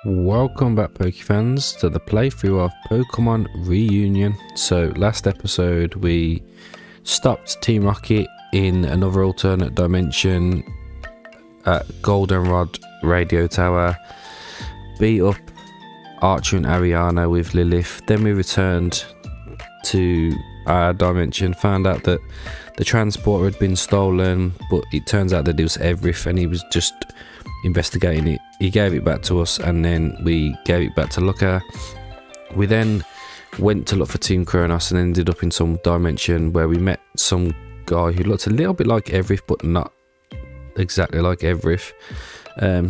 Welcome back, Pokefans, to the playthrough of Pokemon Reunion. So last episode we stopped Team Rocket in another alternate dimension at Goldenrod Radio Tower, beat up Archer and Ariana with Lilith. Then we returned to our dimension, found out that the transporter had been stolen, but it turns out that it was everything and he was just investigating it. He gave it back to us and then we gave it back to Luca. We then went to look for Team CRONOS and ended up in some dimension where we met some guy who looked a little bit like Everith but not exactly like Everith.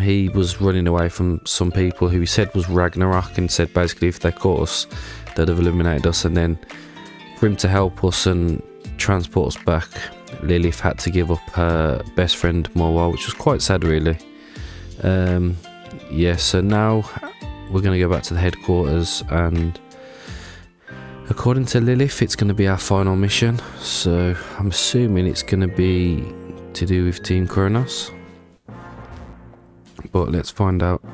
He was running away from some people who he said was Ragnarok, and said basically if they caught us they'd have eliminated us, and then for him to help us and transport us back, Lilith had to give up her best friend Morwell, which was quite sad really. Yeah, so now we're going to go back to the headquarters, and according to Lilith it's going to be our final mission, so I'm assuming it's going to be to do with Team CRONOS, but let's find out.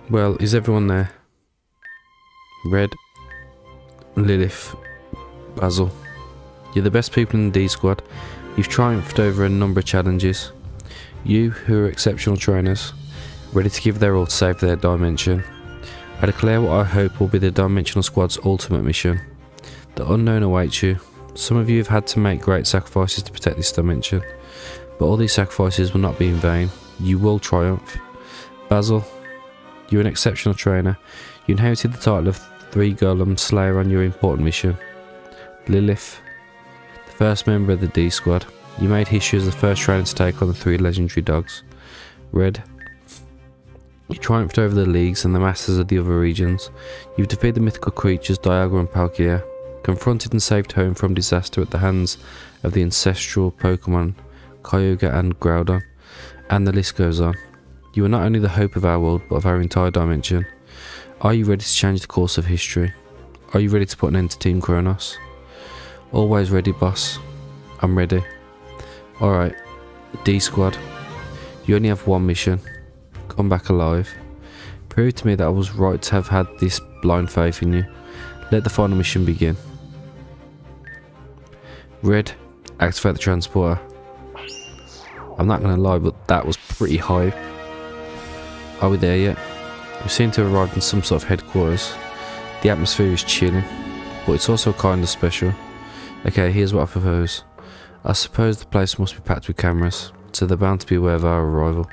Well, is everyone there? Red, Lilith, Basil, you're the best people in the D squad. You've triumphed over a number of challenges. You, who are exceptional trainers, ready to give their all to save their dimension. I declare what I hope will be the Dimensional Squad's ultimate mission. The unknown awaits you. Some of you have had to make great sacrifices to protect this dimension, but all these sacrifices will not be in vain. You will triumph. Basil, you're an exceptional trainer. You inherited the title of 3 Golem Slayer on your important mission. Lilith, the first member of the D squad. You made history as the first trainer to take on the 3 legendary dogs. Red, you triumphed over the leagues and the masters of the other regions. You've defeated the mythical creatures Dialga and Palkia, confronted and saved home from disaster at the hands of the ancestral Pokemon Kyogre and Groudon, and the list goes on. You are not only the hope of our world, but of our entire dimension. Are you ready to change the course of history? Are you ready to put an end to Team CRONOS? Always ready, boss. I'm ready. Alright, D squad, you only have one mission. Come back alive. Prove to me that I was right to have had this blind faith in you. Let the final mission begin. Red, activate the transporter. I'm not gonna lie, but that was pretty high. Are we there yet? We seem to have arrived in some sort of headquarters. The atmosphere is chilling, but it's also kind of special. Okay, here's what I propose. I suppose the place must be packed with cameras, so they're bound to be aware of our arrival.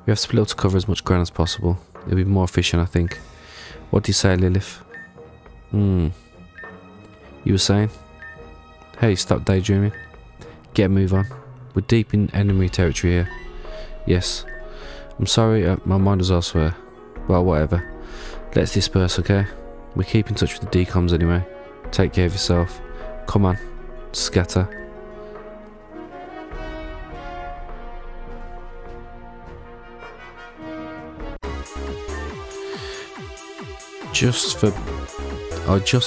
We have to split up to cover as much ground as possible. It'll be more efficient, I think. What do you say, Lilith? You were saying? Hey, stop daydreaming. Get a move on. We're deep in enemy territory here. Yes. I'm sorry, my mind was elsewhere. Well, whatever. Let's disperse, okay? We keep in touch with the decoms anyway. Take care of yourself. Come on. Scatter. Just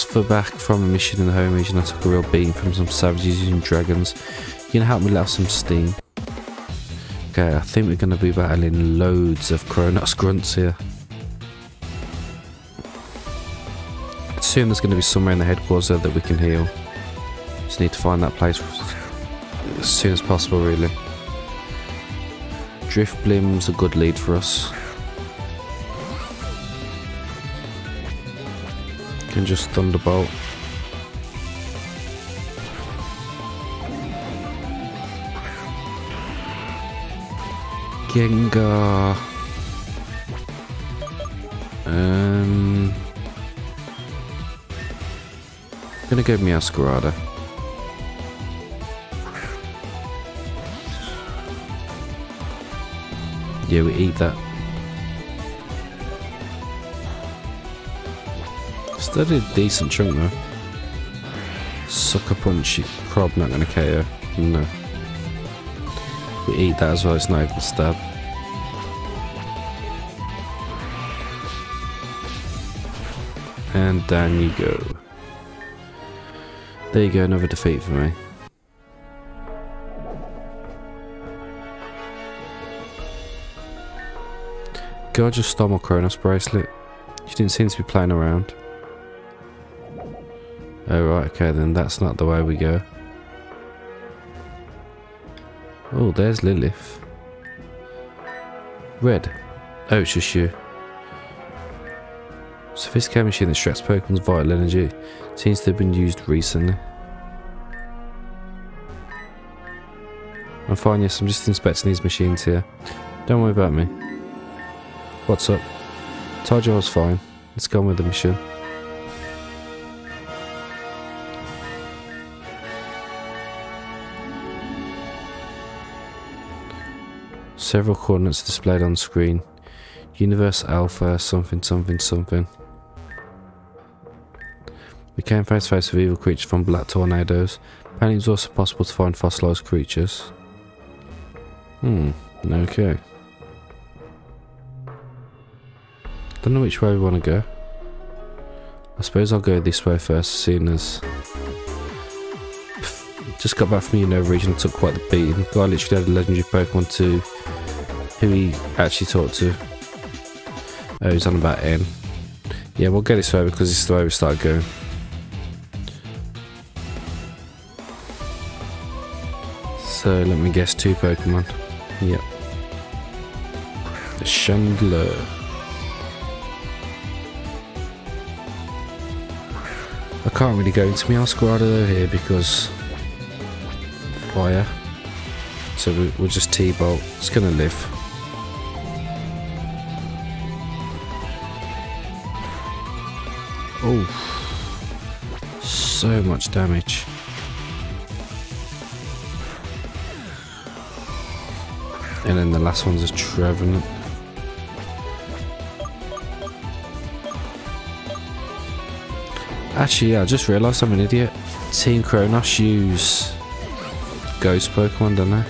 for back from a mission in the home region, I took a real beating from some savages using dragons. You gonna help me let off some steam? Okay, I think we're gonna be battling loads of CRONOS grunts here. I assume there's gonna be somewhere in the headquarters there that we can heal. Just need to find that place as soon as possible, really. Drift Blim's a good lead for us. Can just Thunderbolt. Gengar. Gonna go Meowscarada. Yeah, we eat that. That did a decent chunk though. Sucker Punch, probably not gonna KO. No. We eat that as well, it's not even a stab. And down you go. There you go, another defeat for me. girl just stole my CRONOS bracelet. She didn't seem to be playing around. Oh right, okay then, that's not the way we go. Oh, there's Lilith. Red. Oh, it's just you. Sophisticated machine that extracts Pokemon's vital energy. Seems to have been used recently. I'm fine, yes, I'm just inspecting these machines here. Don't worry about me. What's up? Told you I was fine. Let's go on with the mission. Several coordinates displayed on screen. Universe Alpha something something something. We came face to face with evil creatures from black tornadoes. Apparently it was also possible to find fossilized creatures. Okay. Don't know which way we want to go. I suppose I'll go this way first, seeing as... Just got back from the Unova region and took quite the beating. The guy literally had a legendary Pokemon to who he actually talked to. Oh, he's on about N. Yeah, we'll go this way because this is the way we started going. So let me guess, 2 Pokemon. Yep. The Chandler. I can't really go into my Oscarado here because fire. So we'll just T-bolt. It's gonna live. Oh, so much damage. And then the last one's a Trevenant. Actually, yeah, I just realised I'm an idiot. Team CRONOS use Ghost Pokemon, don't they?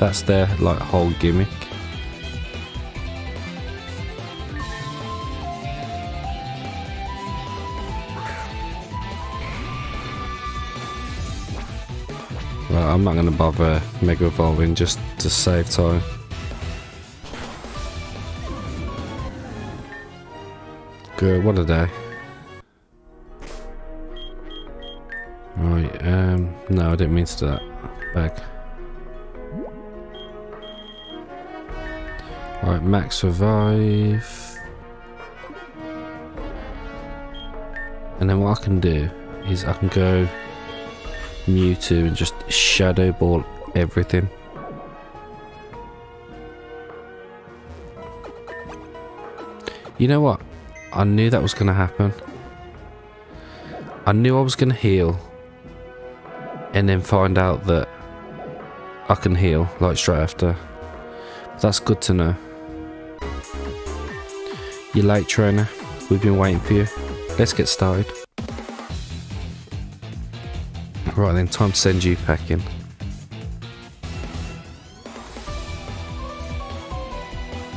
That's their like whole gimmick. Well, I'm not going to bother Mega Evolving just to save time. Good, what a day. Right, no, I didn't mean to do that. Back. Right, max revive. And then what I can do is I can go Mewtwo and just Shadow Ball everything. You know what? I knew that was going to happen. I knew I was going to heal and then find out that I can heal like straight after. That's good to know. You're late, trainer. We've been waiting for you. Let's get started. Right then, time to send you packing.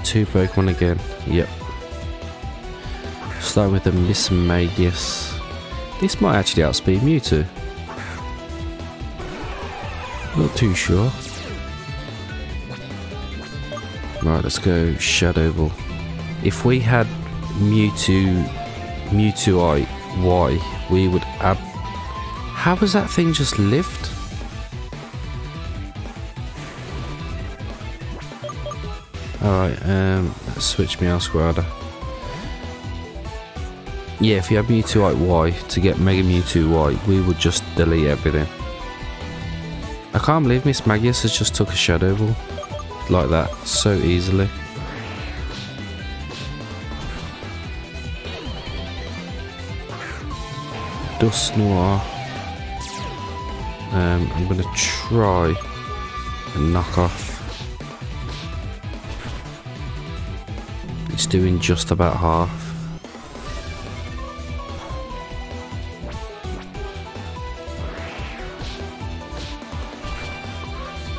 Two Pokemon again. Yep. Starting with the Mismagius. This might actually outspeed Mewtwo. Not too sure. Right, let's go Shadow Ball. If we had Mewtwo Y, we would add. How has that thing just lived? Alright, let's switch Meowscarada. Yeah, if you had Mewtwo Y to get Mega Mewtwo Y, we would just delete everything. I can't believe Mismagius has just took a Shadow Ball like that so easily. Dust Noir. I'm going to try and knock off. It's doing just about half.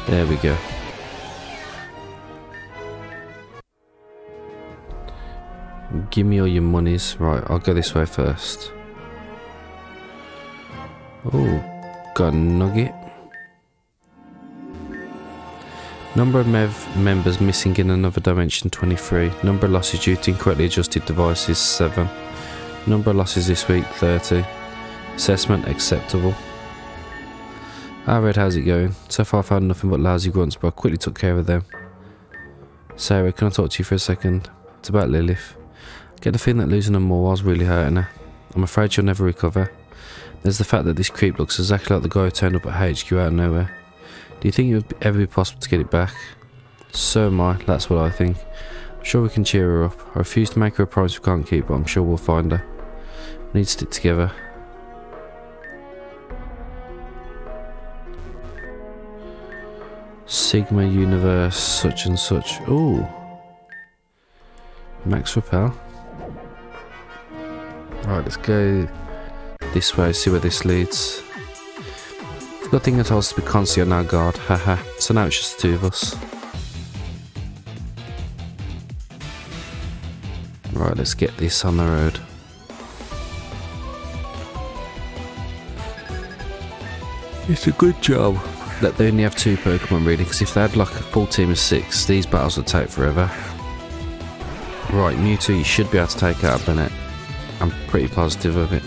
There we go. Give me all your monies. Right, I'll go this way first. Oh, got a nugget. Number of members missing in another dimension 23. Number of losses due to incorrectly adjusted devices 7. Number of losses this week 30. Assessment acceptable. Ah, Red, how's it going? So far I've found nothing but lousy grunts, but I quickly took care of them. Sarah, can I talk to you for a second? It's about Lilith. I get the feeling that losing her more was really hurting her. I'm afraid she'll never recover. There's the fact that this creep looks exactly like the guy who turned up at HQ out of nowhere. Do you think it would ever be possible to get it back? So am I, that's what I think. I'm sure we can cheer her up. I refuse to make her a promise we can't keep, but I'm sure we'll find her. We need to stick together. Sigma Universe, such and such. Ooh. Max Repel. Right, let's go this way, see where this leads. Good thing I told us to be constantly on our guard, haha. So now it's just the two of us. Right, let's get this on the road. It's a good job that they only have 2 Pokemon really, because if they had like a full team of 6, these battles would take forever. Right, Mewtwo, you should be able to take out Bennett. I'm pretty positive of it.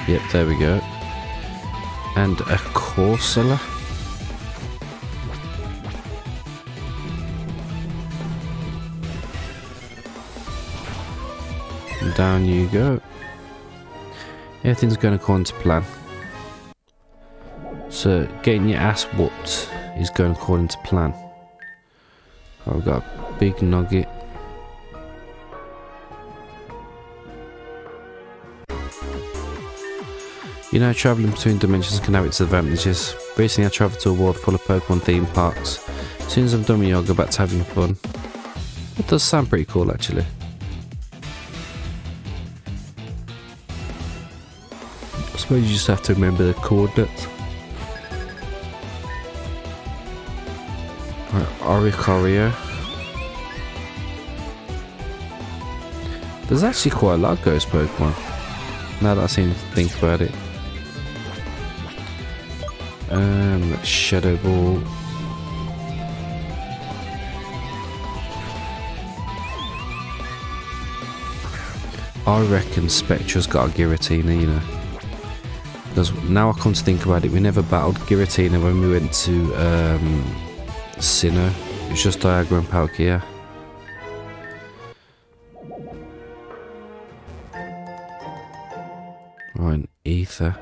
Yep, there we go. And a Corsola. And down you go. Everything's going according to plan. So, getting your ass whooped is going according to plan. Oh, we've got a big nugget. You know, travelling between dimensions can have its advantages. Recently I travelled to a world full of Pokemon theme parks. As soon as I'm done with you, I'll go back to having fun. It does sound pretty cool actually. I suppose you just have to remember the coordinates. Right, Oricorio. There's actually quite a lot of ghost Pokemon, now that I seem to think about it. Shadow Ball. I reckon Spectra's got a Giratina, you know. Because now I come to think about it, we never battled Giratina when we went to Sinnoh. It was just Dialga and Palkia. Right, an Ether.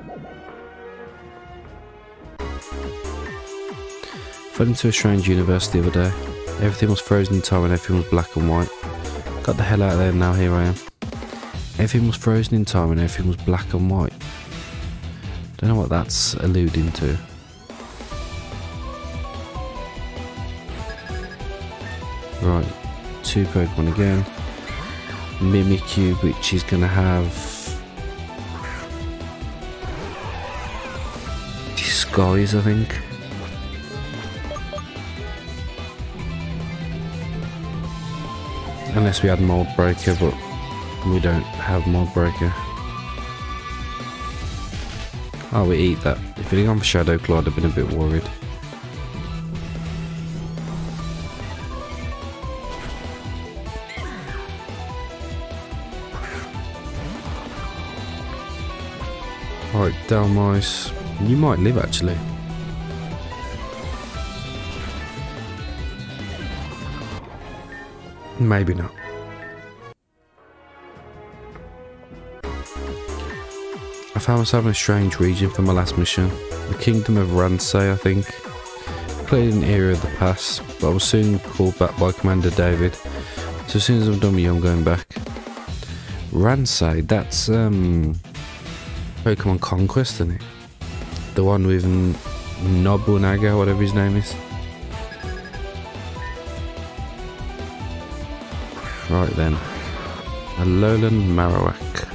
Fell into a strange universe the other day. Everything was frozen in time and everything was black and white. Got the hell out of there and now here I am. Everything was frozen in time and everything was black and white. Don't know what that's alluding to. Right, 2 Pokemon again. Mimikyu, which is going to have Disguise, I think. Unless we had Mold Breaker, but we don't have Mold Breaker. Oh, we eat that. If it had gone for Shadow Claw, I'd have been a bit worried. Alright, Dalmice. You might live actually. Maybe not. I found myself in a strange region for my last mission. The Kingdom of Ransei, I think. Played in an era of the past, but I was soon called back by Commander David. So as soon as I'm done with you, I'm going back. Ransei, that's Pokemon Conquest, isn't it? The one with Nobunaga, whatever his name is. Right then, a Lowland Marowak.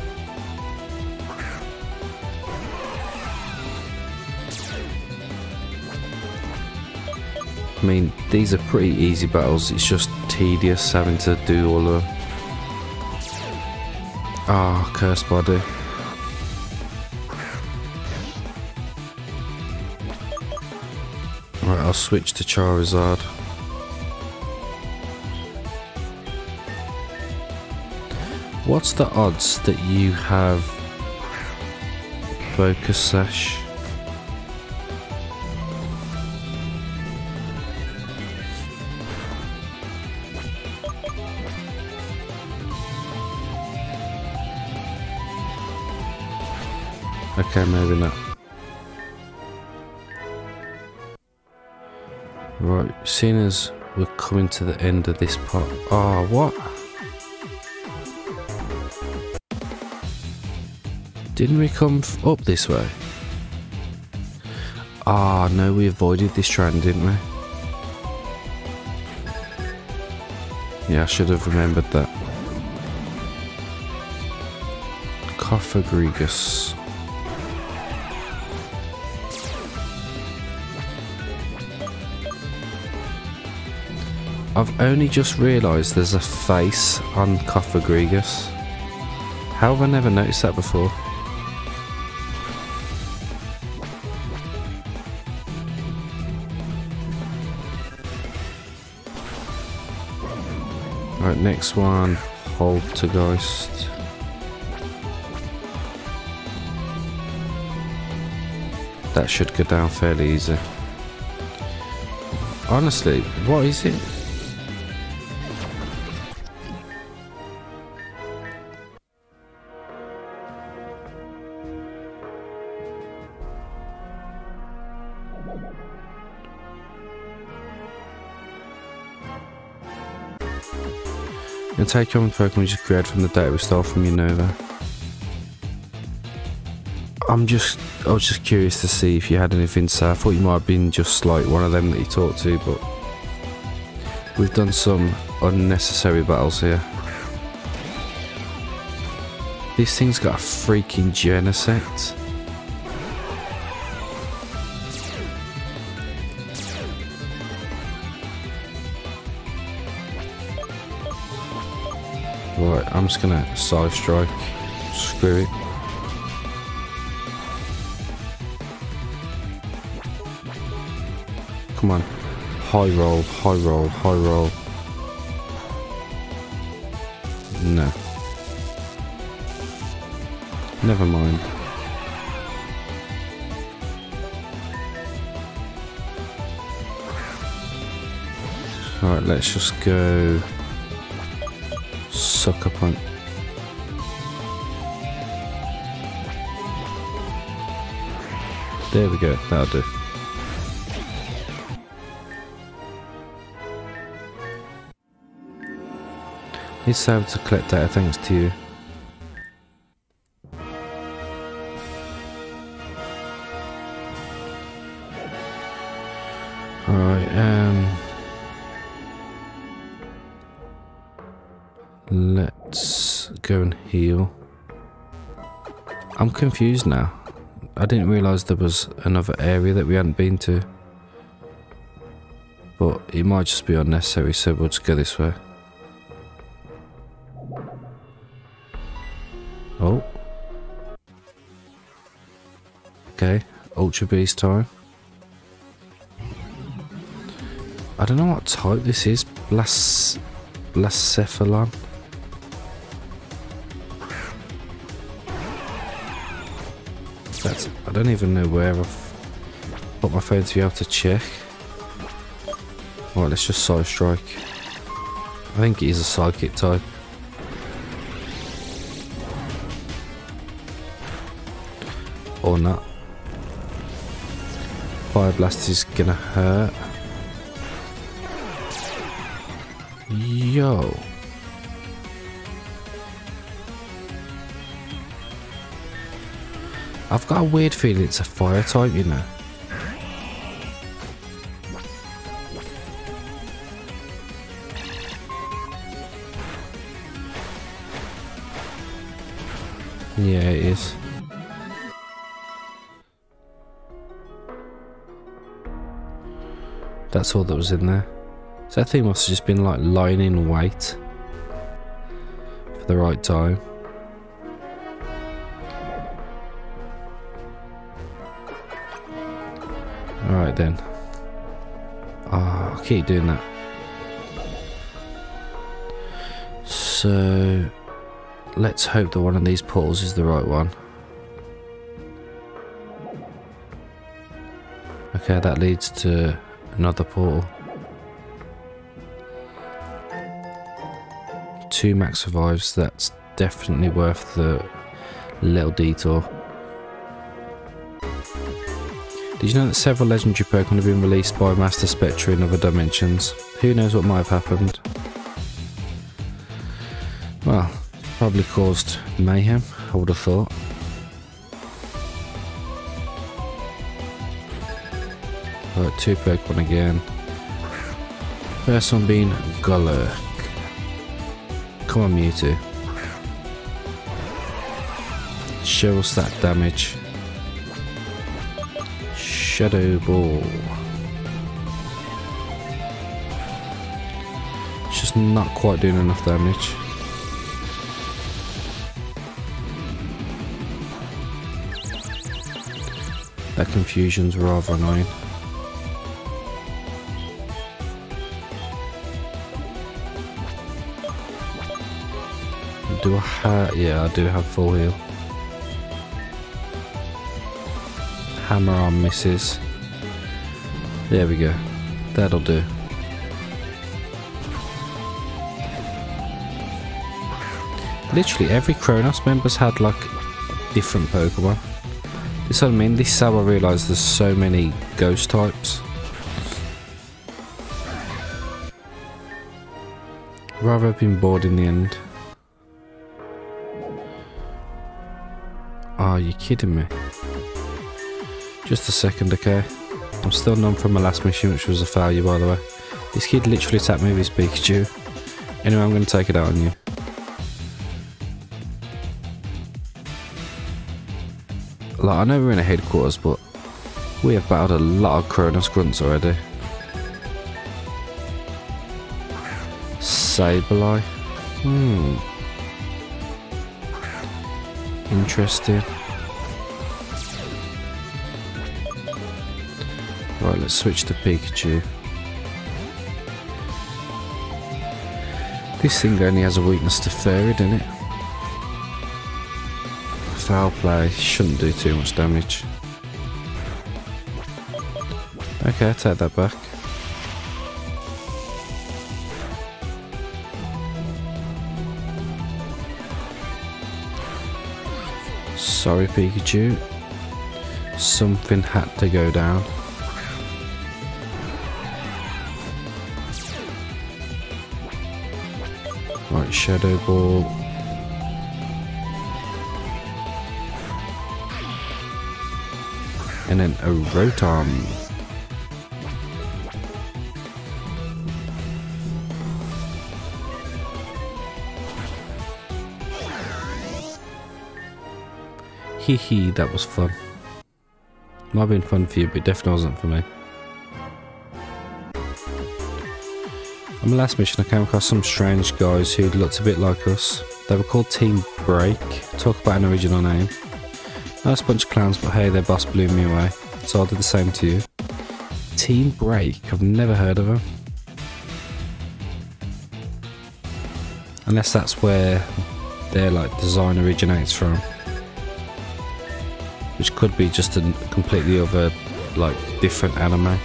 I mean, these are pretty easy battles, it's just tedious having to do all the... Ah, Cursed Body. Right, I'll switch to Charizard. What's the odds that you have Focus Sash? Okay, maybe not. Right, seeing as we're coming to the end of this part. Oh, what? Didn't we come up this way? Ah, no, we avoided this train, didn't we? Yeah, I should have remembered that. Cophagrigus. I've only just realised there's a face on Cophagrigus. How have I never noticed that before? Right, next one, Poltergeist. That should go down fairly easy. Honestly, what is it? And take on Pokemon you just created from the data we stole from Unova. I was just curious to see if you had anything to say. I thought you might have been just like one of them that you talked to, but we've done some unnecessary battles here. This thing's got a freaking Genesect. Right, I'm just gonna Side Strike. Screw it. Come on. High roll, high roll, high roll. No. Never mind. Alright, let's just go Sucker Punch. There we go, that'll do. It's able to collect data thanks to you. Alright, let's go and heal. I'm confused now. I didn't realise there was another area that we hadn't been to. But it might just be unnecessary, so we'll just go this way. Oh. Okay, Ultra Beast time. I don't know what type this is. Blacephalon. I don't even know where I've put my phone to be able to check. Right, let's just Side Strike. I think it is a Psychic type. Or not. Fire Blast is gonna hurt. Yo. I've got a weird feeling it's a fire type, you know. Yeah, it is. That's all that was in there. So that thing must have just been like lying in wait for the right time. Alright then. Oh, I keep doing that. So let's hope that one of these portals is the right one. Okay, that leads to another portal. 2 max survives, that's definitely worth the little detour. Did you know that several legendary Pokemon have been released by Master Spectre in other dimensions? Who knows what might have happened? Well, probably caused mayhem, I would have thought. Right, 2 Pokemon again. First one being Golurk. Come on, Mewtwo. Show us that damage. Shadow Ball. It's just not quite doing enough damage. That confusion's rather annoying. Do I have... yeah, I do have full heal. Hammer arm misses. There we go. That'll do. Literally every CRONOS member's had like different Pokemon. This is what I mean. This is how I realised there's so many ghost types. Rather have been bored in the end. Oh, you're kidding me. Just a second, okay? I'm still numb from my last mission, which was a failure, by the way. This kid literally attacked me with his Pikachu. Anyway, I'm going to take it out on you. Like, I know we're in a headquarters, but we have battled a lot of CRONOS grunts already. Sableye. Interesting. Right, let's switch to Pikachu. This thing only has a weakness to fairy, doesn't it? Foul play, shouldn't do too much damage. Okay, take that back. Sorry, Pikachu. Something had to go down. Right, Shadow Ball. And then a Rotom. Hee, that was fun. Might have been fun for you, but it definitely wasn't for me. On my last mission, I came across some strange guys who looked a bit like us. They were called Team Break. Talk about an original name. Nice bunch of clowns, but hey, their boss blew me away. So I'll do the same to you. Team Break, I've never heard of them. Unless that's where their like design originates from. Which could be just a completely other, like, different anime.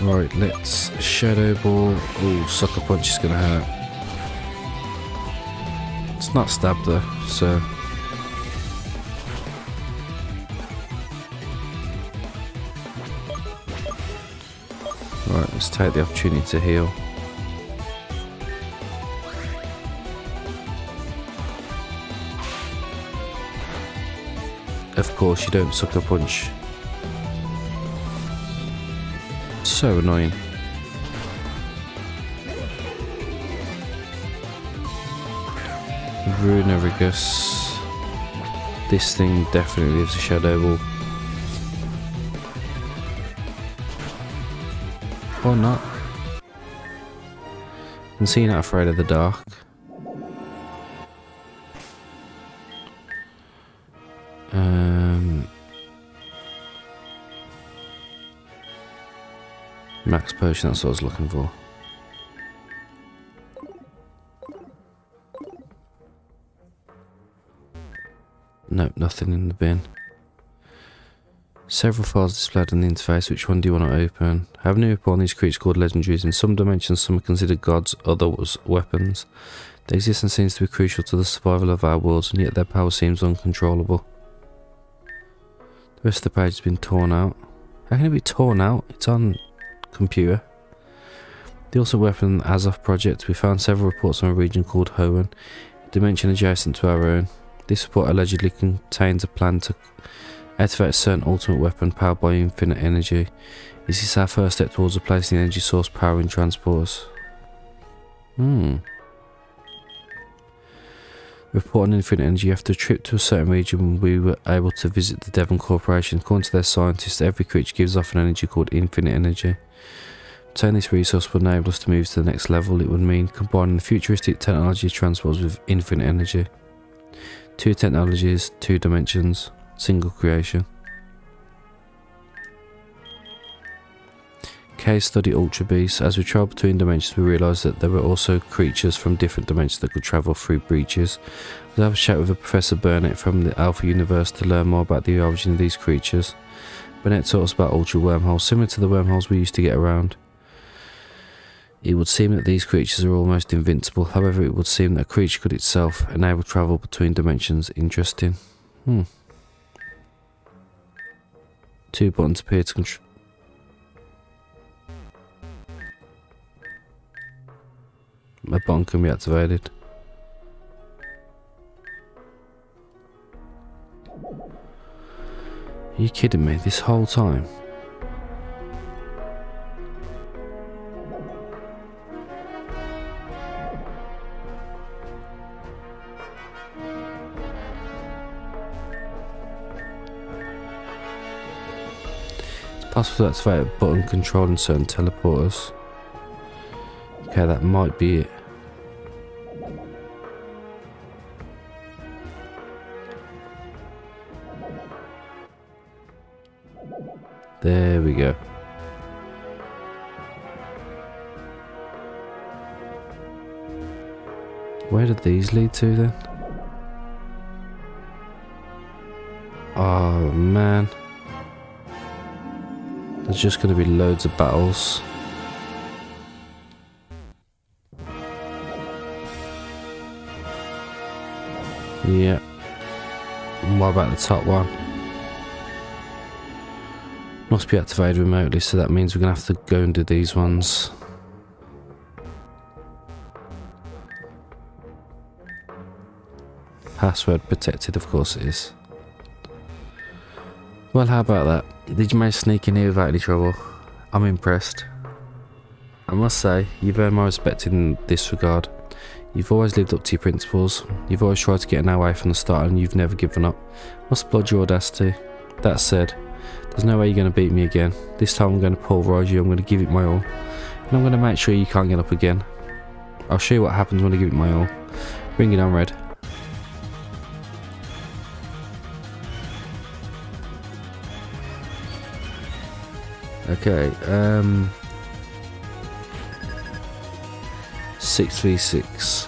Right, let's Shadow Ball. Ooh, Sucker Punch is gonna hurt. It's not stab though, so. Right, let's take the opportunity to heal. Of course, you don't Sucker Punch. So annoying. Runerigus. This thing definitely leaves a Shadow Ball. Or not. And see, you're not afraid of the dark. Max potion, that's what I was looking for. Nope, nothing in the bin. Several files displayed on the interface. Which one do you want to open? Have new upon these creatures called legendaries. In some dimensions, some are considered gods, others weapons. Their existence seems to be crucial to the survival of our worlds, and yet their power seems uncontrollable. The rest of the page has been torn out. How can it be torn out? It's on computer. The ultimate weapon Azov project. We found several reports on a region called Hoenn, a dimension adjacent to our own. This report allegedly contains a plan to activate a certain ultimate weapon powered by infinite energy. Is this our first step towards replacing the energy source powering transporters? Report on infinite energy. After a trip to a certain region, we were able to visit the Devon Corporation. According to their scientists, every creature gives off an energy called infinite energy. Obtaining this resource would enable us to move to the next level. It would mean combining the futuristic technology of transporters with infinite energy. 2 technologies, 2 dimensions, single creation. Case study Ultra Beasts. As we travel between dimensions, we realised that there were also creatures from different dimensions that could travel through breaches. I have a chat with Professor Burnett from the Alpha Universe to learn more about the origin of these creatures. Burnett taught us about ultra wormholes, similar to the wormholes we used to get around. It would seem that these creatures are almost invincible. However, it would seem that a creature could itself enable travel between dimensions. Interesting. 2 buttons appear to control. A button can be activated. Are you kidding me? This whole time? It's possible to activate a button controlling certain teleporters. Okay, that might be it. There we go. Where did these lead to then? Oh man. There's just going to be loads of battles. Yeah. And what about the top one? Must be activated remotely, so that means we're going to have to go and do these ones. Password protected, of course it is. Well, how about that? Did you manage to sneak in here without any trouble? I'm impressed. I must say, you've earned my respect in this regard. You've always lived up to your principles. You've always tried to get an away from the start, and you've never given up. Must applaud your audacity. That said, there's no way you're going to beat me again. This time I'm going to pulverise you, I'm going to give it my all. And I'm going to make sure you can't get up again. I'll show you what happens when I give it my all. Bring it on, Red. Okay, 6v6.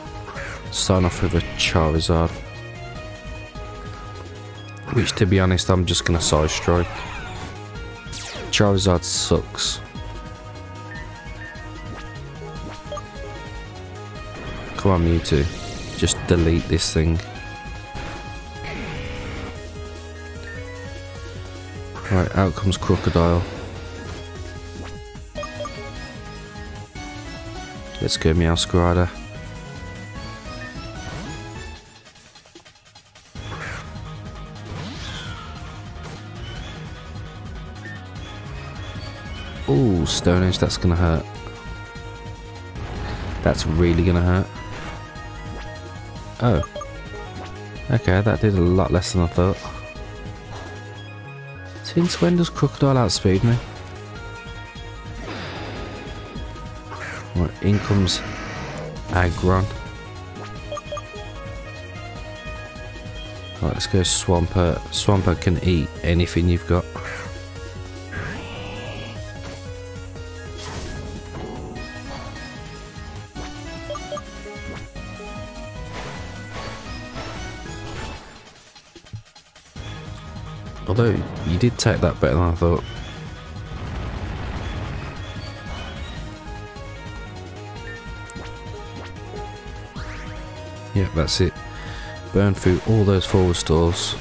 Starting off with a Charizard. Which, to be honest, I'm just going to side strike. Charizard sucks. Come on, Mewtwo. Just delete this thing. Right, out comes Crocodile. Let's go, Meowscarada. Ooh, Stone Edge, that's gonna hurt. That's really gonna hurt. Oh. Okay, that did a lot less than I thought. Since when does Crocodile outspeed me? Right, in comes Aggron. Right, let's go Swampert. Swampert can eat anything you've got. Although, you did take that better than I thought. Yeah, that's it. Burn through all those forward stores.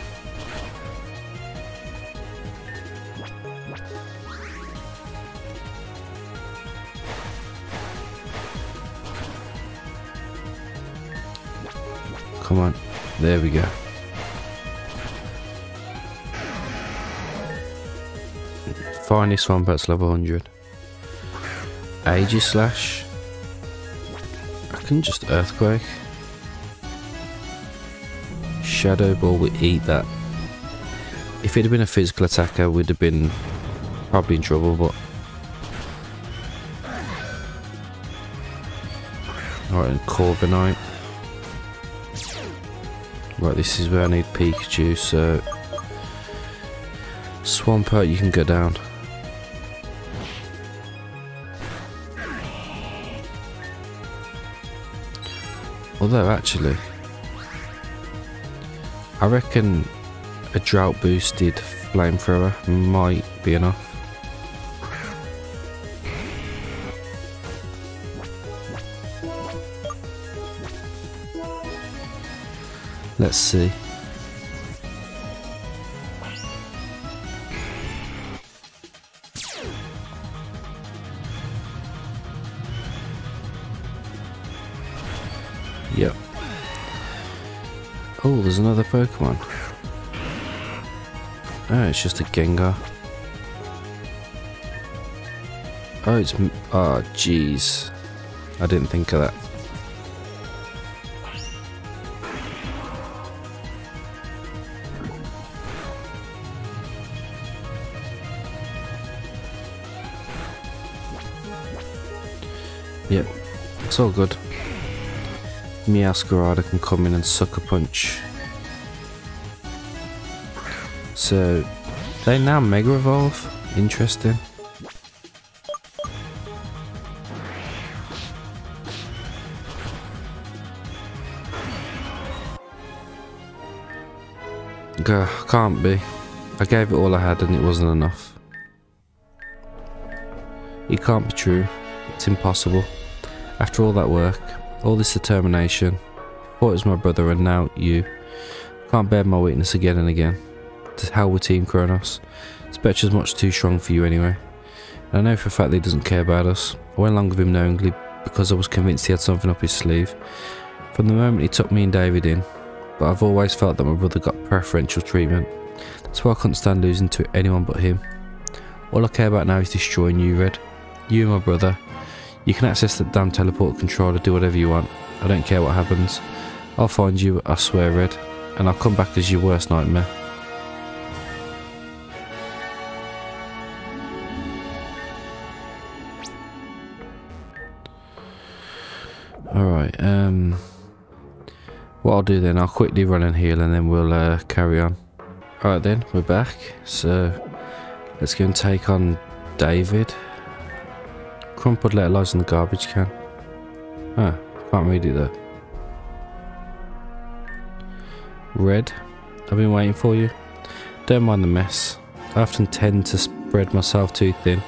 Come on, there we go. Finally, Swampat's level 100. Aegis Slash. I can just Earthquake. Shadow Ball would eat that. If it had been a physical attacker, we'd have been probably in trouble, but... Alright, and Corviknight. Right, this is where I need Pikachu, so... Swampert, you can go down. Although, actually... I reckon a drought boosted flamethrower might be enough. Let's see. Yep. Oh, there's another Pokemon. Oh, it's just a Gengar. Oh, it's... Oh, jeez. I didn't think of that. Yep, it's all good. Meowscarada can come in and sucker punch. So, they now Mega Evolve. Interesting. Can't be. I gave it all I had and it wasn't enough. It can't be true. It's impossible. After all that work, all this determination, thought it was my brother and now you. Can't bear my weakness again and again. To hell with Team Kronos. Spectre's much too strong for you anyway. And I know for a fact that he doesn't care about us. I went along with him knowingly because I was convinced he had something up his sleeve. From the moment he took me and David in, but I've always felt that my brother got preferential treatment. That's why I couldn't stand losing to anyone but him. All I care about now is destroying you, Red. You and my brother. You can access that damn teleport controller, do whatever you want. I don't care what happens. I'll find you, I swear, Red. And I'll come back as your worst nightmare. Alright, what I'll do then, I'll quickly run and heal and then we'll carry on. Alright then, we're back. So, let's go and take on David. Crumpled letter lies in the garbage can. Ah, can't read it though. Red, I've been waiting for you. Don't mind the mess. I often tend to spread myself too thin.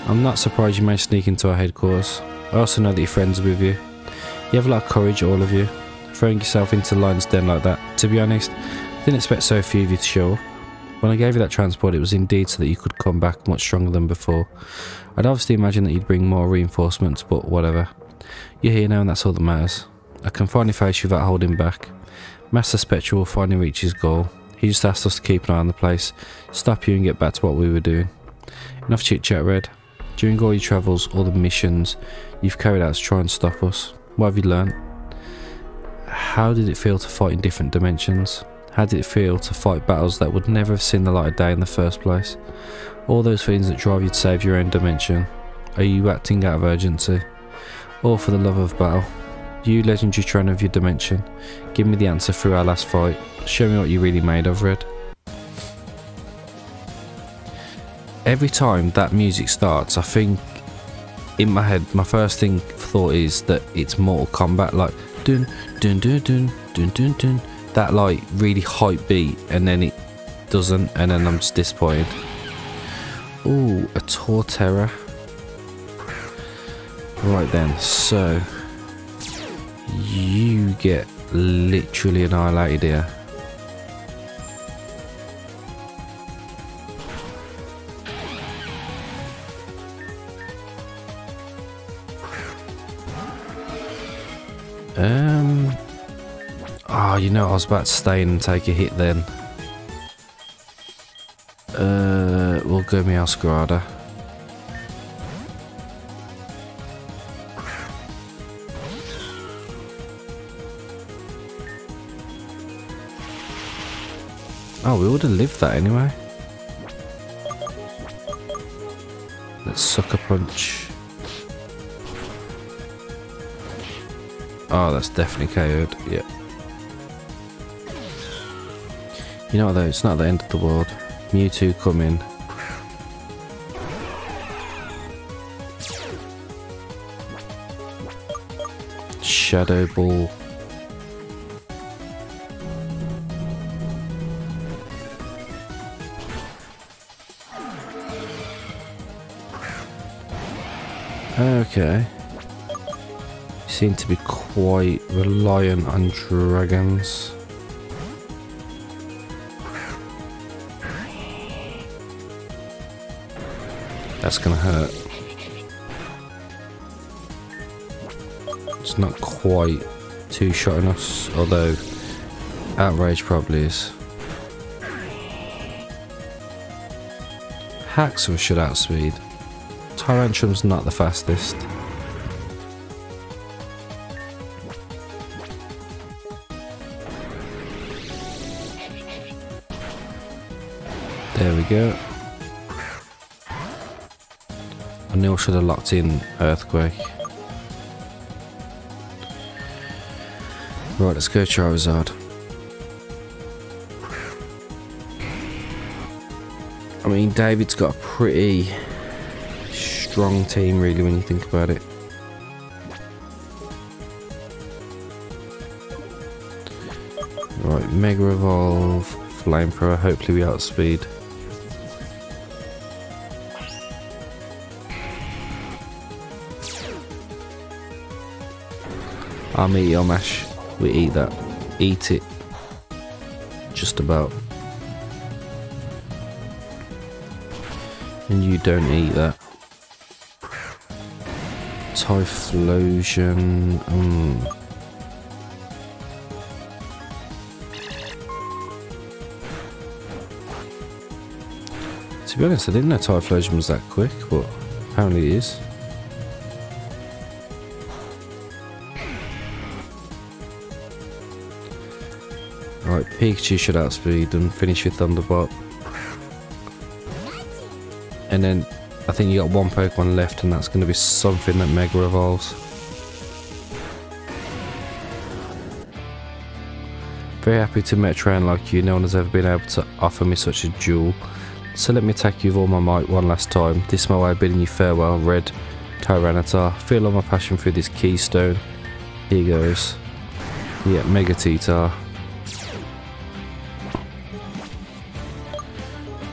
I'm not surprised you may sneak into our headquarters. I also know that your friends are with you. You have a lot of courage, all of you. Throwing yourself into the lion's den like that. To be honest, I didn't expect so few of you to show up. When I gave you that transport, it was indeed so that you could come back much stronger than before. I'd obviously imagine that you'd bring more reinforcements, but whatever. You're here now and that's all that matters. I can finally face you without holding back. Master Spectre will finally reach his goal. He just asked us to keep an eye on the place, stop you and get back to what we were doing. Enough chit chat, Red. During all your travels, all the missions you've carried out to try and stop us, what have you learned? How did it feel to fight in different dimensions? How did it feel to fight battles that would never have seen the light of day in the first place? All those feelings that drive you to save your own dimension. Are you acting out of urgency? Or for the love of battle? You legendary trainer of your dimension, give me the answer through our last fight. Show me what you're really made of, Red. Every time that music starts, I think in my head, my first thought is that it's Mortal Kombat, like dun dun dun dun dun dun dun, that like really hype beat, and then it doesn't, and then I'm just disappointed. Ooh, a Torterra. Right then, so you get literally annihilated here. Oh, you know, I was about to stay in and take a hit then. We'll go Meowscarada. Oh, we would have lived that anyway. Let's Sucker Punch. Oh, that's definitely KO'd. Yeah. You know what though, it's not the end of the world. Mewtwo coming. Shadow Ball. Okay. You seem to be quite reliant on dragons. That's gonna hurt. It's not quite two-shotting us, although Outrage probably is. Haxorus should outspeed. Tyrantrum's not the fastest. There we go. I knew I should have locked in Earthquake. Right, let's go Charizard. I mean, David's got a pretty strong team really when you think about it. Right, Mega Evolve, Flamethrower, hopefully we outspeed. Our Meteor Mash, we eat that. Eat it. Just about. And you don't eat that. Typhlosion. To be honest, I didn't know Typhlosion was that quick, but apparently it is. Right, Pikachu should outspeed and finish with Thunderbolt. And then I think you got one Pokemon left, and that's going to be something that Mega Evolves. Very happy to meet a trainer like you. No one has ever been able to offer me such a duel. So let me attack you with all my might one last time. This is my way of bidding you farewell, Red Tyranitar. Feel all my passion through this keystone. Here goes. Yeah, Mega T-Tar.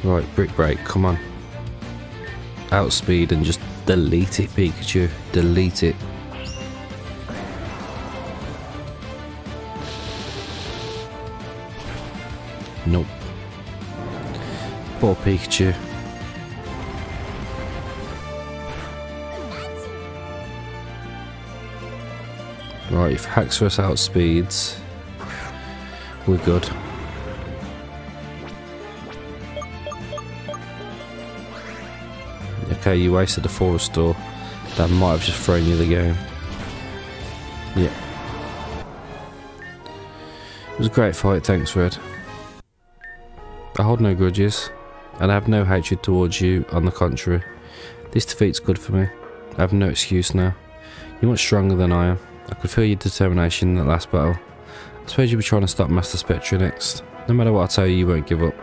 Right, Brick Break, come on. Outspeed and just delete it, Pikachu. Delete it. Nope. Poor Pikachu. Right, if Haxorus outspeeds, we're good. Okay, you wasted a full restore. That might have just thrown you the game. Yeah. It was a great fight, thanks Red. I hold no grudges, and I have no hatred towards you, on the contrary. This defeat's good for me. I have no excuse now. You're much stronger than I am. I could feel your determination in that last battle. I suppose you'll be trying to stop Master Spectra next. No matter what I tell you, you won't give up.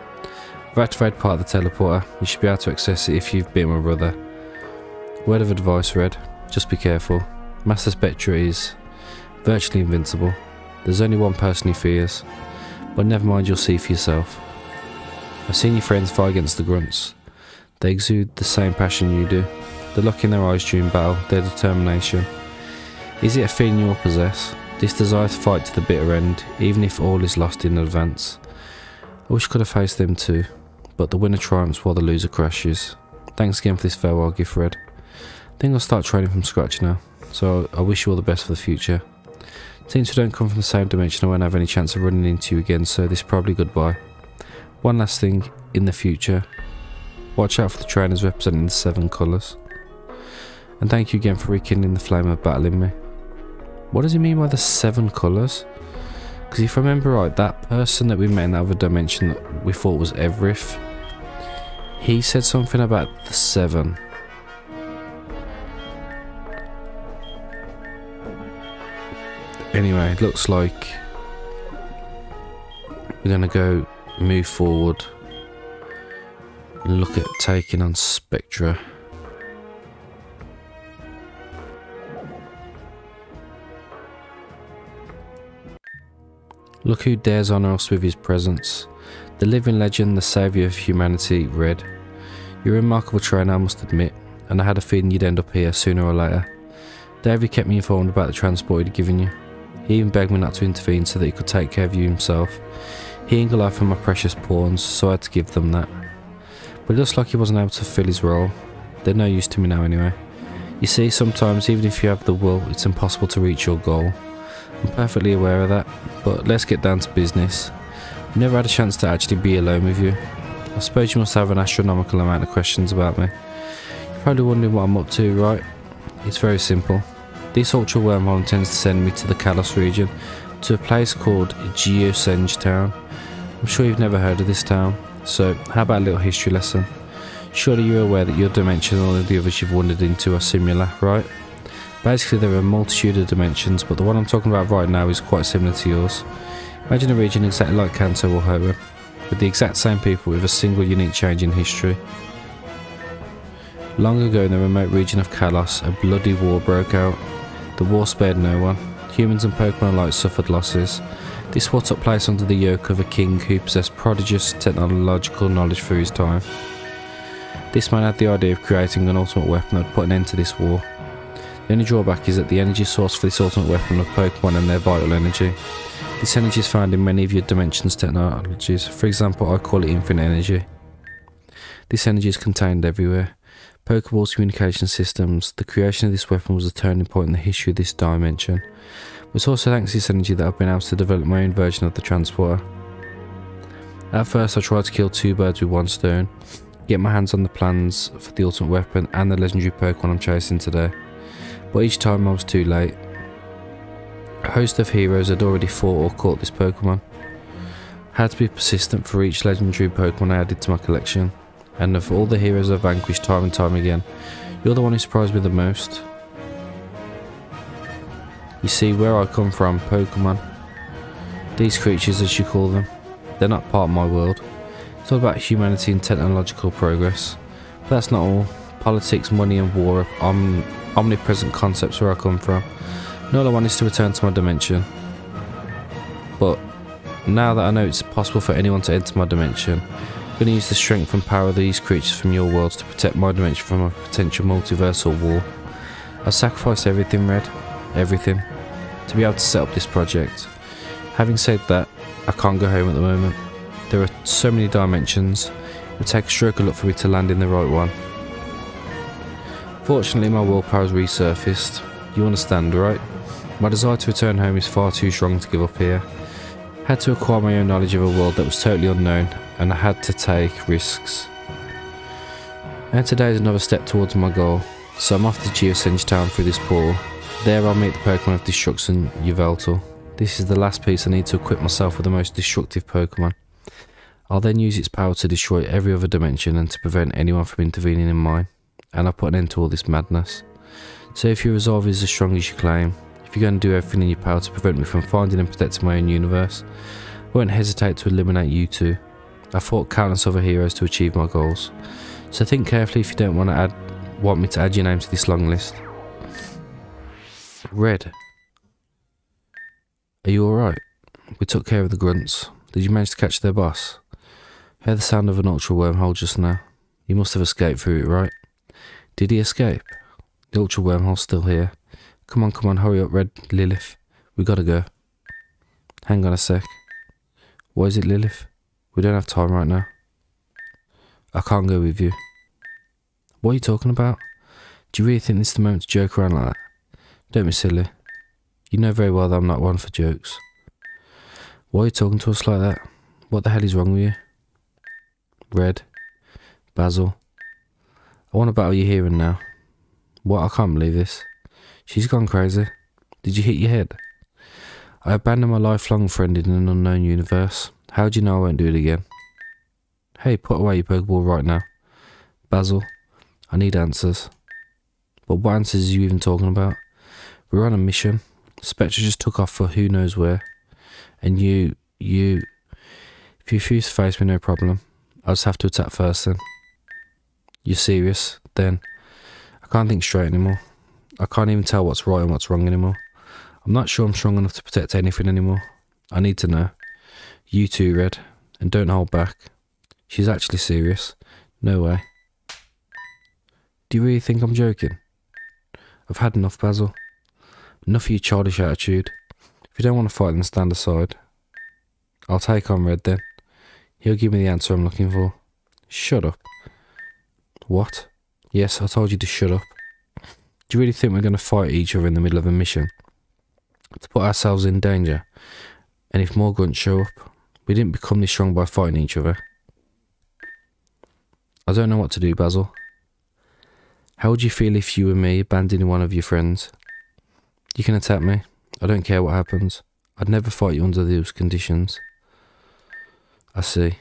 I've activated part of the teleporter. You should be able to access it if you've beaten my brother. Word of advice, Red. Just be careful. Master Spectre is virtually invincible. There's only one person he fears, but never mind, you'll see for yourself. I've seen your friends fight against the grunts. They exude the same passion you do, the look in their eyes during battle, their determination. Is it a feeling you all possess? This desire to fight to the bitter end, even if all is lost in advance. I wish I could have faced them too, but the winner triumphs while the loser crashes. Thanks again for this farewell gift, Red. I think I'll start training from scratch now, so I wish you all the best for the future. Since we don't come from the same dimension, I won't have any chance of running into you again, so this is probably goodbye. One last thing, in the future, watch out for the trainers representing the 7 colours. And thank you again for rekindling the flame of battle in me. What does he mean by the 7 colours? Because if I remember right, that person that we met in that other dimension that we thought was Everith, he said something about the 7. Anyway, it looks like we're going to move forward and look at taking on Spectra. Look who dares honour us with his presence. The living legend, the saviour of humanity, Red. You're a remarkable trainer, I must admit, and I had a feeling you'd end up here sooner or later. Davey kept me informed about the transport he'd given you. He even begged me not to intervene so that he could take care of you himself. He ain't got life for my precious pawns, so I had to give them that. But it looks like he wasn't able to fill his role. They're no use to me now anyway. You see, sometimes even if you have the will, it's impossible to reach your goal. I'm perfectly aware of that, but let's get down to business. I've never had a chance to actually be alone with you. I suppose you must have an astronomical amount of questions about me. You're probably wondering what I'm up to, right? It's very simple. This ultra wormhole intends to send me to the Kalos region, to a place called Geosenge Town. I'm sure you've never heard of this town, so how about a little history lesson? Surely you're aware that your dimension and all of the others you've wandered into are similar, right? Basically there are a multitude of dimensions, but the one I'm talking about right now is quite similar to yours. Imagine a region exactly like KANTO or Homeland, with the exact same people with a single unique change in history. Long ago in the remote region of Kalos, a bloody war broke out. The war spared no one. Humans and Pokemon alike suffered losses. This war took place under the yoke of a king who possessed prodigious technological knowledge for his time. This man had the idea of creating an ultimate weapon that would put an end to this war. The only drawback is that the energy source for this ultimate weapon was Pokemon and their vital energy. This energy is found in many of your dimensions' technologies. For example, I call it infinite energy. This energy is contained everywhere. Pokeballs, communication systems. The creation of this weapon was a turning point in the history of this dimension. But it's also thanks to this energy that I've been able to develop my own version of the transporter. At first I tried to kill 2 birds with 1 stone, get my hands on the plans for the ultimate weapon and the legendary Pokemon I'm chasing today. But each time I was too late. A host of heroes had already fought or caught this Pokemon. I had to be persistent for each legendary Pokemon I added to my collection. And of all the heroes I've vanquished time and time again, you're the one who surprised me the most. You see, where I come from, Pokemon, these creatures as you call them, they're not part of my world. It's all about humanity and technological progress. But that's not all. Politics, money and war are omnipresent concepts where I come from. And all I want is to return to my dimension. But now that I know it's possible for anyone to enter my dimension, I'm going to use the strength and power of these creatures from your worlds to protect my dimension from a potential multiversal war. I'll sacrifice everything, Red. Everything. To be able to set up this project. Having said that, I can't go home at the moment. There are so many dimensions. It would take a stroke of luck for me to land in the right one. Fortunately, my willpower has resurfaced. You understand, right? My desire to return home is far too strong to give up here. I had to acquire my own knowledge of a world that was totally unknown, and I had to take risks. And today is another step towards my goal, so I'm off to Geosenge Town through this portal. There I'll meet the Pokemon of Destruction, Yveltal. This is the last piece I need to equip myself with the most destructive Pokemon. I'll then use its power to destroy every other dimension and to prevent anyone from intervening in mine. And I'll put an end to all this madness. So if your resolve is as strong as you claim, if you're going to do everything in your power to prevent me from finding and protecting my own universe, I won't hesitate to eliminate you too. I fought countless other heroes to achieve my goals. So think carefully if you don't want me to add your name to this long list. Red. Are you alright? We took care of the grunts. Did you manage to catch their boss? I heard the sound of an ultra wormhole just now. You must have escaped through it, right? Did he escape? The ultra wormhole's still here. Come on, hurry up, Red. Lilith. We gotta go. Hang on a sec. What is it, Lilith? We don't have time right now. I can't go with you. What are you talking about? Do you really think this is the moment to joke around like that? Don't be silly. You know very well that I'm not one for jokes. Why are you talking to us like that? What the hell is wrong with you? Red. Basil. I want to battle you here and now. What? I can't believe this. She's gone crazy. Did you hit your head? I abandoned my lifelong friend in an unknown universe. How do you know I won't do it again? Hey, put away your Pokeball right now. Basil, I need answers. But what answers are you even talking about? We're on a mission. Spectre just took off for who knows where. And if you refuse to face me, no problem. I'll just have to attack first then. You're serious? Then. I can't think straight anymore. I can't even tell what's right and what's wrong anymore. I'm not sure I'm strong enough to protect anything anymore. I need to know. You too, Red. And don't hold back. She's actually serious. No way. Do you really think I'm joking? I've had enough, Basil. Enough of your childish attitude. If you don't want to fight, then stand aside. I'll take on Red then. He'll give me the answer I'm looking for. Shut up. What? Yes, I told you to shut up. Do you really think we're going to fight each other in the middle of a mission? To put ourselves in danger? And if more grunts show up, we didn't become this strong by fighting each other. I don't know what to do, Basil. How would you feel if you were me abandoning one of your friends? You can attack me. I don't care what happens. I'd never fight you under those conditions. I see.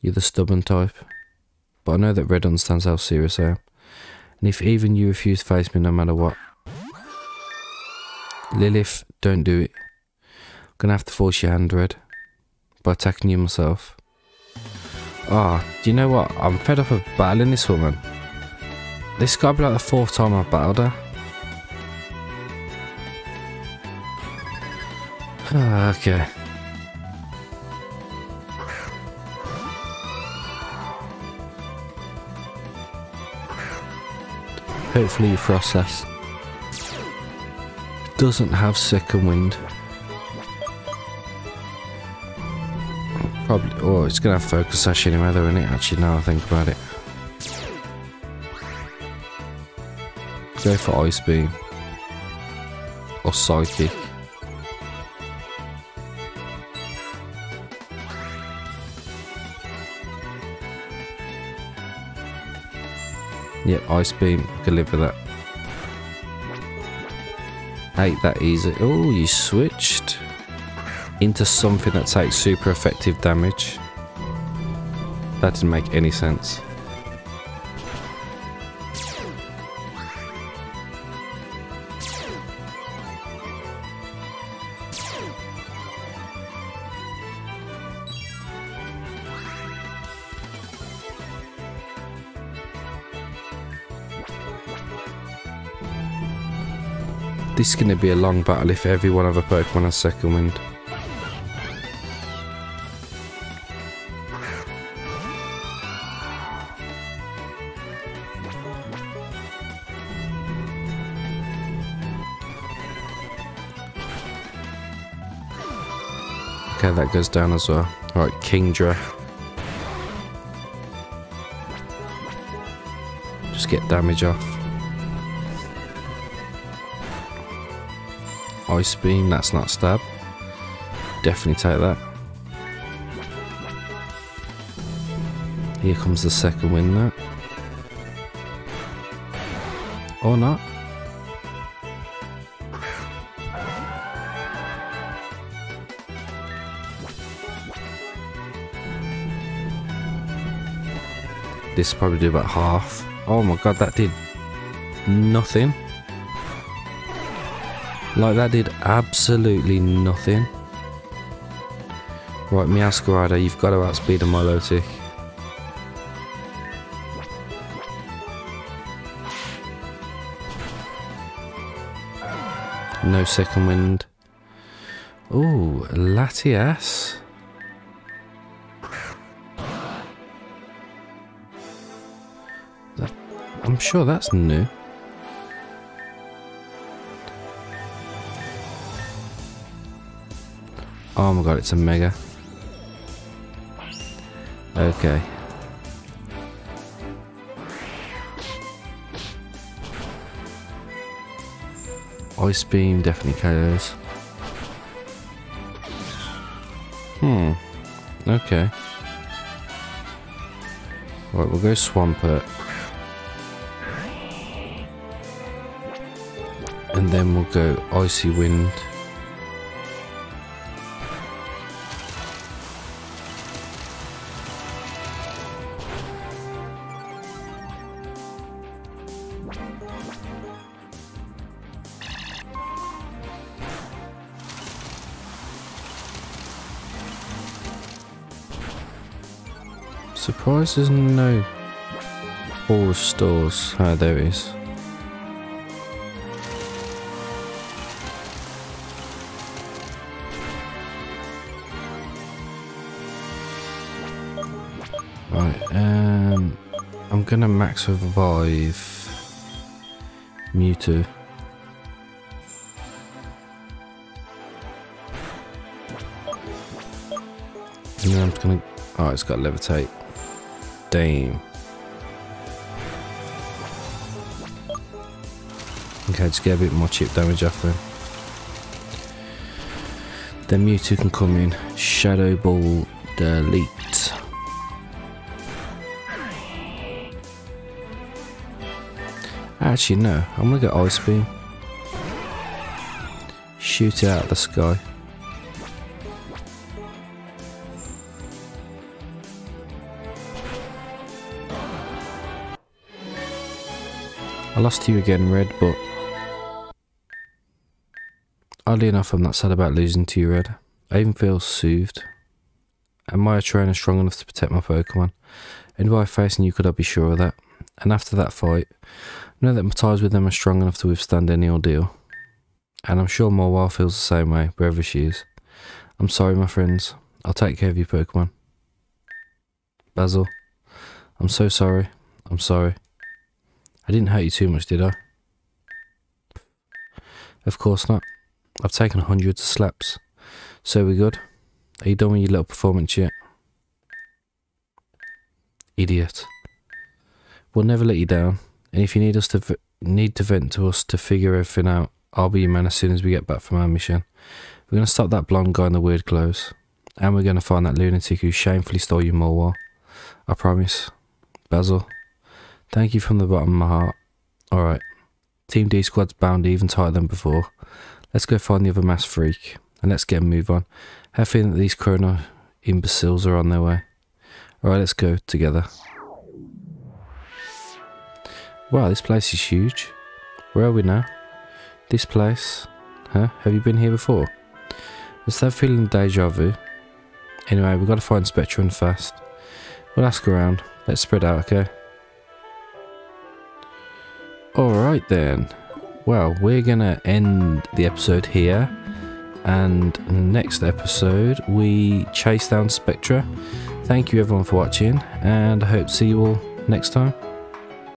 You're the stubborn type. But I know that Red understands how serious I am. And if even you refuse to face me no matter what. Lilith, don't do it. I'm gonna have to force your hand, Red. By attacking you myself. Ah, do you know what? I'm fed up of battling this woman. This has got to be like the 4th time I've battled her. Okay. Hopefully your process doesn't have second wind. Probably, oh, it's going to have focus sash anyway though, isn't it? Actually, now I think about it. Go for Ice Beam. Or Psychic. Yeah, Ice Beam. I can live with that. Ain't that easy. Oh, you switched into something that takes super effective damage. That didn't make any sense. This is going to be a long battle if every one of our Pokemon has second wind. Okay, that goes down as well. Alright, Kingdra. Just get damage off. Ice Beam, that's not stab. Definitely take that. Here comes the second wind now. Or not. This probably do about half. Oh my god, that did nothing. Like, that did absolutely nothing. Right, Meowscarada, you've got to outspeed a Milotic. No second wind. Ooh, Latias. I'm sure that's new. Oh my god, it's a mega. Okay. Ice Beam definitely KOs. Okay. Right, we'll go Swampert. And then we'll go Icy Wind. Surprised there's no Hall of Stores. Ah, there it is. Right, I'm gonna max revive Mewtwo. And then I'm just gonna... Oh, it's got Levitate. Damn. Okay, just get a bit more chip damage off them. Then Mewtwo can come in. Shadow Ball delete. Actually, no. I'm gonna go Ice Beam. Shoot it out of the sky. I lost to you again, Red, but oddly enough, I'm not sad about losing to you, Red. I even feel soothed. Am I a trainer strong enough to protect my Pokemon? And by facing you, could I be sure of that? And after that fight, I know that my ties with them are strong enough to withstand any ordeal. And I'm sure Mawile feels the same way, wherever she is. I'm sorry, my friends. I'll take care of your Pokemon. Basil, I'm so sorry. I'm sorry. I didn't hurt you too much, did I? Of course not. I've taken hundreds of slaps. So we good? Are you done with your little performance yet? Idiot. We'll never let you down. And if you need us to vent to us to figure everything out, I'll be your man as soon as we get back from our mission. We're going to stop that blonde guy in the weird clothes. And we're going to find that lunatic who shamefully stole your Mawile. I promise. Basil. Thank you from the bottom of my heart. Alright. Team D squad's bound even tighter than before. Let's go find the other mass freak. And let's get a move on. I have a feeling that these Chrono imbeciles are on their way. Alright, let's go together. Wow, this place is huge. Where are we now? This place? Huh? Have you been here before? Is that feeling deja vu? Anyway, we've got to find Spectra and fast. We'll ask around. Let's spread out, okay? Alright then. Well, we're gonna end the episode here. And next episode, we chase down Spectra. Thank you everyone for watching. And I hope to see you all next time.